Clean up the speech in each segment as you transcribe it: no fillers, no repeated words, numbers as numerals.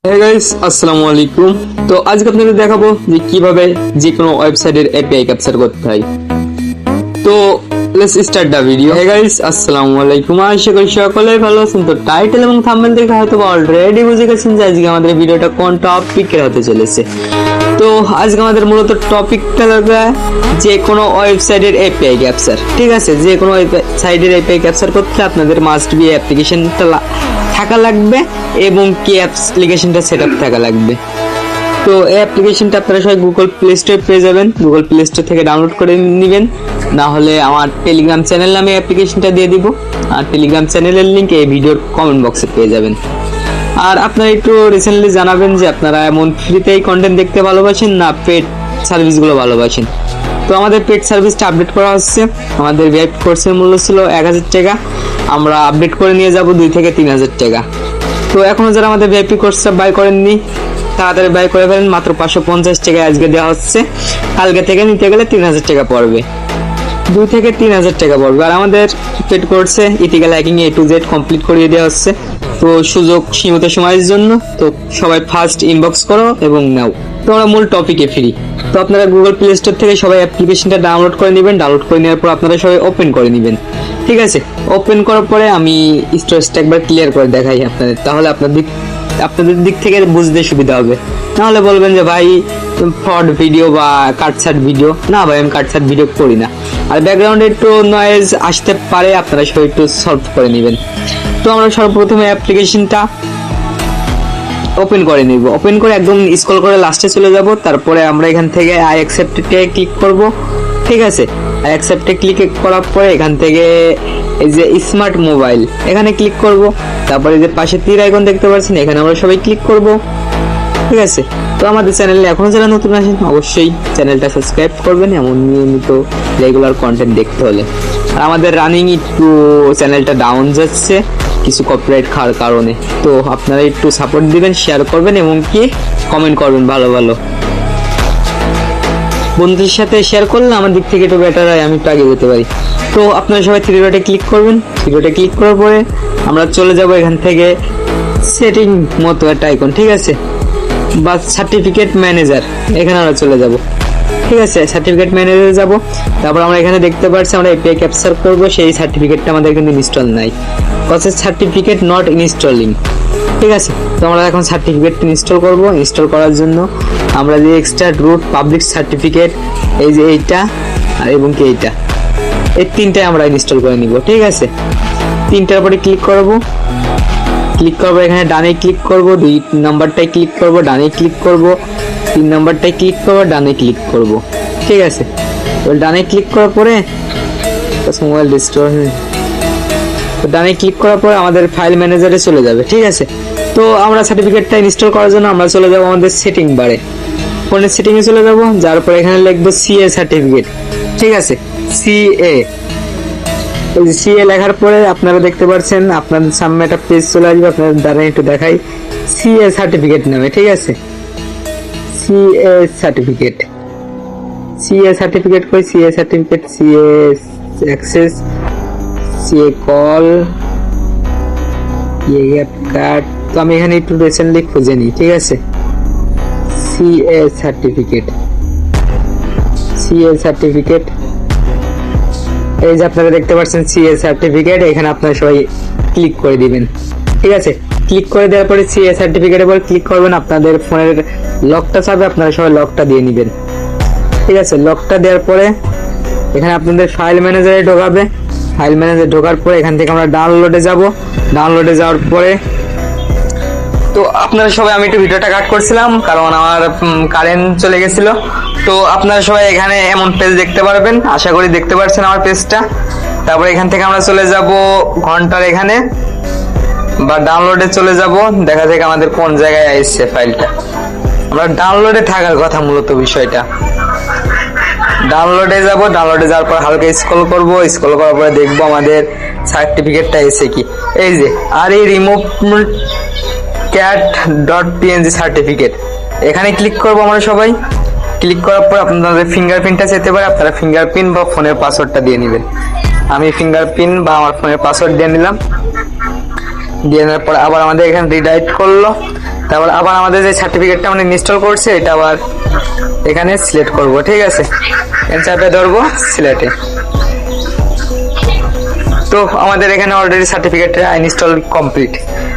হে guys, আসসালামু আলাইকুম। তো আজকে আপনাদের দেখাবো যে কিভাবে যে কোনো ওয়েবসাইটের এপিআই ক্যাপচার করতে হয়। তো let's start the video. Hey guys, আসসালামু আলাইকুম। আশা করি সকলে ভালো আছেন। তো টাইটেল এবং থাম্বনেল দেখে হয়তো অলরেডি বুঝে গেছেন যে আজকে আমাদের ভিডিওটা কোন টপিকে হতে চলেছে। তো আজকে আমাদের মূলত টপিকটা লাগবে যে কোনো ওয়েবসাইটের এপিআই ক্যাপচার। ঠিক আছে, যে কোনো ওয়েবসাইটের এপিআই ক্যাপচার করতে আপনাদের মাস্ট বি অ্যাপ্লিকেশনটা থাকা লাগবে এবং কি অ্যাপ্লিকেশনটা সেটআপ থাকা লাগবে। তো এই অ্যাপ্লিকেশনটা আপনারা সবাই গুগল প্লে স্টোরে পেয়ে যাবেন। গুগল প্লে স্টোর থেকে ডাউনলোড করে নেবেন, না হলে আমার টেলিগ্রাম চ্যানেল নামে অ্যাপ্লিকেশনটা দিয়ে দিব। আর টেলিগ্রাম চ্যানেলের লিংক এই ভিডিওর কমেন্ট বক্সে পেয়ে যাবেন। আর আপনারা একটু রিসেন্টলি জানাবেন যে আপনারা এমন ফ্রিতেই কন্টেন্ট দেখতে ভালোবাসেন না পেড সার্ভিসগুলো ভালোবাসেন। তো আমাদের পেড সার্ভিসটা আপডেট করা হচ্ছে। আমাদের ভিআইপি কোর্সের মূল্য ছিল 1000 টাকা, আমরা আপডেট করে নিয়ে যাব 2 থেকে 3000 টাকা। তো এখনো যারা আমাদের ভিআইপি কোর্সটা বাই করেননি তাড়াতাড়ি বাই করে ফেলেন, মাত্র 550 টাকা আজকে দেওয়া হচ্ছে। কালকে থেকে নিতে গেলে 3000 টাকা পড়বে, 2 থেকে 3000 টাকা পড়বে। আর আমাদের পেড কোর্সে ethical hacking A to Z complete করিয়ে দেওয়া হচ্ছে। তো সুযোগ সীমিত সময়ের জন্য, তো সবাই ফার্স্ট ইনবক্স করো এবং নাও। তো আমরা মূল টপিকে ফিরি। তো আপনারা গুগল প্লে স্টোর থেকে সবাই অ্যাপ্লিকেশনটা ডাউনলোড করে নেবেন। ডাউনলোড করে নেওয়ার পর আপনারা সবাই ওপেন করে নেবেন। ঠিক আছে, ওপেন করার পরে আমি স্টোরেজটা একবার ক্লিয়ার করে দেখাই আপনাদের, তাহলে আপনাদের দিক থেকে বুঝতে সুবিধা হবে। নাহলে বলবেন যে ভাই ফ্রড ভিডিও বা কাটছাট ভিডিও। না ভাই, আমি কাটছাট ভিডিও করি না। আর ব্যাকগ্রাউন্ডে একটু নয়েজ আসতে পারে, আপনারা সবাই একটু সলভ করে নেবেন। তো আমরা সর্বপ্রথমে অ্যাপ্লিকেশনটা ওপেন করে নিব। ওপেন করে একদম স্ক্রল করে লাস্টে চলে যাব। তারপরে আমরা এখান থেকে আই অ্যাকসেপ্টে ক্লিক করব। ঠিক আছে, আই অ্যাকসেপ্টে ক্লিক করার পরে এখান থেকে এই যে স্মার্ট মোবাইল এখানে ক্লিক করব। তারপরে যে পাশে তীর আইকন দেখতে পাচ্ছেন, এখানে আমরা সবাই ক্লিক করব। ঠিক আছে, তো আমাদের চ্যানেলে এখনো যারা নতুন আছেন অবশ্যই চ্যানেলটা সাবস্ক্রাইব করবেন এমন নিয়মিত রেগুলার কন্টেন্ট দেখতে হলে। আর আমাদের রানিং একটু চ্যানেলটা ডাউন যাচ্ছে কিছু কপিরাইট খাওয়ার কারণে। তো আপনারা একটু সাপোর্ট দিবেন, শেয়ার করবেন এবং কি কমেন্ট করবেন ভালো ভালো। বন্ধুদের সাথে শেয়ার করলে আমার দিক থেকে একটু বেটার হয়, আমি একটু আগে যেতে পারি। তো আপনারা সবাই থ্রি ডটে ক্লিক করবেন। থ্রি ডটে ক্লিক করার পরে আমরা চলে যাব এখান থেকে সেটিং মতো একটা আইকন। ঠিক আছে, বা সার্টিফিকেট ম্যানেজার, এখানে আমরা চলে যাব। ঠিক আছে, সার্টিফিকেট ম্যানেজারে যাব। তারপর আমরা এখানে দেখতে পাচ্ছি আমরা এপিআই ক্যাপচার করব, সেই সার্টিফিকেটটা আমাদের কিন্তু ইনস্টল নাই। Process certificate not installing. ঠিক আছে, তো আমরা এখন সার্টিফিকেট ইনস্টল করব। ইনস্টল করার জন্য আমরা যে এক্সট্রা রুট পাবলিক সার্টিফিকেট, এই যে এইটা আর এবং কি এইটা, এই তিনটাই আমরা ইনস্টল করে নিব। ঠিক আছে, তিনটার পরে ক্লিক করব। ক্লিক করবো, এখানে ডানে ক্লিক করব, 2 নাম্বারটাই ক্লিক করব, ডানে ক্লিক করব, 3 নাম্বারটাই ক্লিক করব, ডানে ক্লিক করব। ঠিক আছে, তো ডানে ক্লিক করার পরে মোবাইল ডিস্টোর, তো ডানে ক্লিক করার পরে আমাদের ফাইল ম্যানেজারে চলে যাবে। ঠিক আছে, তো আমরা সার্টিফিকেটটা ইনস্টল করার জন্য আমরা চলে যাব আমাদের সেটিং বারে, ফোনের সেটিংয়ে চলে যাব। যার পরে এখানে লিখবো সিএ সার্টিফিকেট। ঠিক আছে, সিএ, সিএ লেখার পরে আপনারা দেখতে পাচ্ছেন আপনাদের সামনে একটা পেজ চলে আসবে। আপনাদের দ্বারা একটু দেখাই, সিএ সার্টিফিকেট নামে। ঠিক আছে, সিএ সার্টিফিকেট, সিএ সার্টিফিকেট কই, CA certificate, CA access, CA call, app card. তো আমি এখানে একটু রিসেন্টলি খুঁজে নিই। ঠিক আছে, সিএ সার্টিফিকেট, সিএ সার্টিফিকেট, এই যে আপনারা দেখতে পাচ্ছেন সিএ সার্টিফিকেট, এখানে আপনারা সবাই ক্লিক করে দিবেন। ঠিক আছে, ক্লিক করে দেওয়ার পরে সিএ সার্টিফিকেটের উপর ক্লিক করবেন। আপনাদের ফোনের লকটা চাবে, আপনারা সবাই লকটা দিয়ে নেবেন। ঠিক আছে, লকটা দেওয়ার পরে এখানে আপনাদের ফাইল ম্যানেজারে ঢোকাবে। ফাইল ম্যানেজারে ঢোকার পরে এখান থেকে আমরা ডাউনলোডে যাব। ডাউনলোডে যাওয়ার পরে তো আপনারা সবাই, আমি একটু ভিডিওটা কাট করছিলাম কারণ আমার কারেন্ট চলে গেছিল। তো আপনারা সবাই এখানে এমন পেজ দেখতে পারবেন, আশা করি দেখতে পাচ্ছেন আমার পেজটা। তারপরে এখান থেকে আমরা চলে যাব ঘন্টার এখানে বা ডাউনলোডে চলে যাব, দেখা যাক আমাদের কোন জায়গায় আসছে ফাইলটা। আমরা ডাউনলোডে থাকার কথা মূলত বিষয়টা। ডাউনলোডে যাব, ডাউনলোডে যাওয়ার পর হালকা স্ক্রল করব। স্ক্রল করার পরে দেখবো আমাদের সার্টিফিকেটটা এসে কি, এই যে আর এই রিমুভ cat.png সার্টিফিকেট, এখানে ক্লিক করব আমরা সবাই। ক্লিক করার পর আপনাদের ফিঙ্গারপ্রিন্টটা যেতে পারে, আপনারা ফিঙ্গারপ্রিন্ট বা ফোনের পাসওয়ার্ডটা দিয়ে নেবেন। আমি ফিঙ্গারপ্রিন্ট বা আমার ফোনের পাসওয়ার্ড দিয়ে নিলাম। দিয়ে নেওয়ার পর আবার আমাদের এখানে রিডাইরেক্ট করলো। তারপর আবার আমাদের যে সার্টিফিকেটটা আমরা ইনস্টল করছি এটা আবার এখানে সিলেক্ট করব, ঠিক আছে, চাপে ধরবো সিলেক্টে। তো আমাদের এখানে অলরেডি সার্টিফিকেটটা ইনস্টল কমপ্লিট,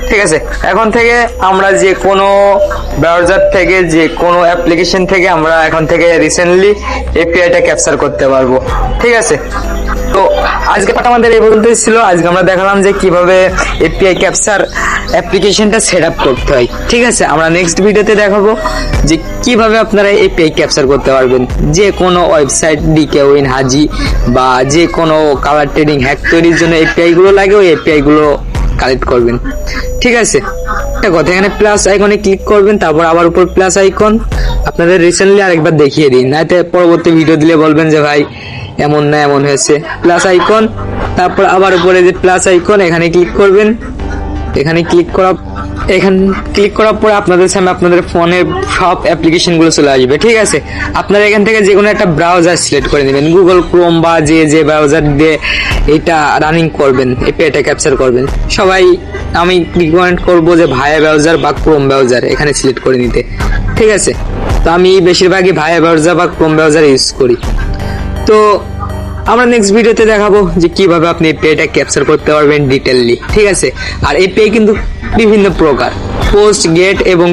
ঠিক আছে। এখন থেকে আমরা যে কোনো ব্রাউজার থেকে যে কোনো অ্যাপ্লিকেশন থেকে আমরা এখন থেকে রিসেন্টলি এপিআইটা ক্যাপচার করতে পারবো, ঠিক আছে। তো আজকে পাঠ আমাদের এই পর্যন্তই ছিল। আজকে আমরা দেখালাম যে কিভাবে এপিআই ক্যাপচার অ্যাপ্লিকেশনটা সেট আপ করতে হয়, ঠিক আছে। আমরা নেক্সট ভিডিওতে দেখাবো যে কিভাবে আপনারা এপিআই ক্যাপচার করতে পারবেন যে কোনো ওয়েবসাইট ডিকেউইন হাজি বা যে কোনো কালার ট্রেডিং হ্যাক তৈরির জন্য এপিআই গুলো লাগে, ওই এপিআই গুলো কালেক্ট করবেন, ঠিক আছে। একটা কথা, এখানে প্লাস আইকনে ক্লিক করবেন, তারপর আবার উপর প্লাস আইকন আপনাদের রিসেন্টলি আরেকবার দেখিয়ে দিন, নাইতে পরবর্তী ভিডিও দিলে বলবেন যে ভাই এমন না এমন হয়েছে। প্লাস আইকন, তারপর আবার উপরে যে প্লাস আইকন এখানে ক্লিক করবেন। এখানে ক্লিক করার পরে আপনাদের সামনে আপনাদের ফোনের সব অ্যাপ্লিকেশন গুলো চলে আসবে, ঠিক আছে। আপনারা এখান থেকে যে কোনো একটা ব্রাউজার সিলেক্ট করে নেবেন, গুগল ক্রোম বা যে ব্রাউজার দিয়ে এটা রানিং করবেন, এপিআইটা ক্যাপচার করবেন। সবাই আমি রিকমেন্ড করবো যে ভায়া ব্রাউজার বা ক্রোম ব্রাউজার এখানে সিলেক্ট করে নিতে, ঠিক আছে। তো আমি বেশিরভাগই ভায়া ব্রাউজার বা ক্রোম ব্রাউজার ইউজ করি। তো আমরা নেক্সট ভিডিওতে দেখাবো যে কিভাবে আপনি এপিআইটা ক্যাপচার করতে পারবেন ডিটেইললি, ঠিক আছে। আর এপিআই কিন্তু বিভিন্ন প্রকার, পোস্ট, গেট এবং